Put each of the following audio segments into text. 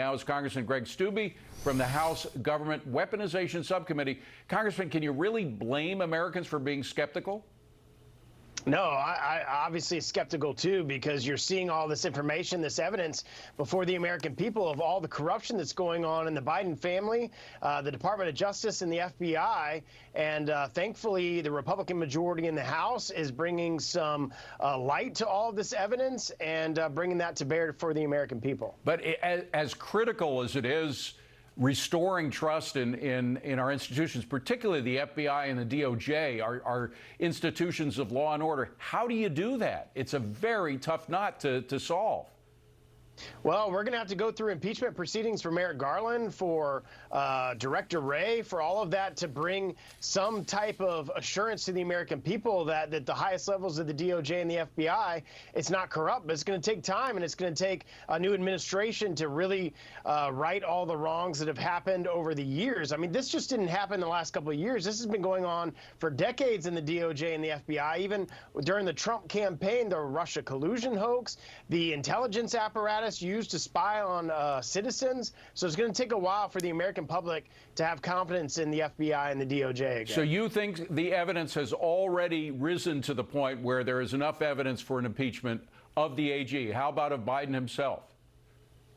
now is Congressman Greg Steube from the House Government Weaponization Subcommittee. Congressman, can you really blame Americans for being skeptical? No, I obviously skeptical too, because you're seeing all this information, this evidence before the American people of all the corruption that's going on in the Biden family, the Department of Justice and the FBI. And thankfully, the Republican majority in the House is bringing some light to all of this evidence and bringing that to bear for the American people. But as critical as it is restoring trust in our institutions, particularly the FBI and the DOJ, our institutions of law and order, how do you do that? It's a very tough knot to solve. Well, we're going to have to go through impeachment proceedings for Merrick Garland, for Director Wray, for all of that to bring some type of assurance to the American people that the highest levels of the DOJ and the FBI, it's not corrupt, but it's going to take time, and it's going to take a new administration to really right all the wrongs that have happened over the years. I mean, this just didn't happen in the last couple of years. This has been going on for decades in the DOJ and the FBI. Even during the Trump campaign, the Russia collusion hoax, the intelligence apparatus used to spy on citizens. So it's going to take a while for the American public to have confidence in the FBI and the DOJ again. So you think the evidence has already risen to the point where there is enough evidence for an impeachment of the AG? How about of Biden himself?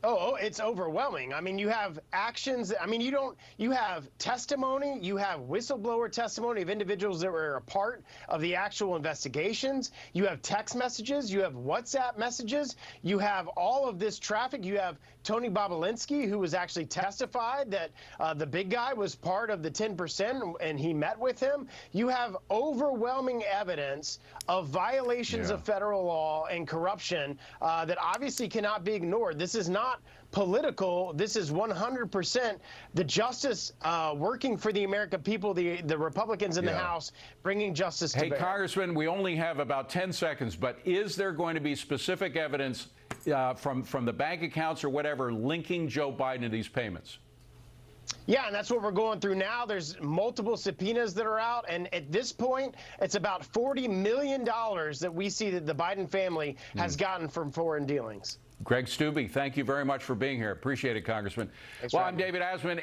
Oh, it's overwhelming. I mean, you have actions. I mean, you have testimony, you have whistleblower testimony of individuals that were a part of the actual investigations. You have text messages, you have WhatsApp messages, you have all of this traffic. You have Tony Bobulinski, who was actually testified that the big guy was part of the 10% and he met with him. You have overwhelming evidence of violations of federal law and corruption that obviously cannot be ignored. This is not political. This is 100% the justice working for the American people, the Republicans in the House bringing justice to bear. Hey, Congressman, we only have about 10 seconds, but is there going to be specific evidence from the bank accounts or whatever linking Joe Biden to these payments? Yeah, and that's what we're going through now. There's multiple subpoenas that are out, and at this point, it's about $40 million that we see that the Biden family has gotten from foreign dealings. Greg Steube, thank you very much for being here. Appreciate it, Congressman. Thanks Well, I'm David Asman.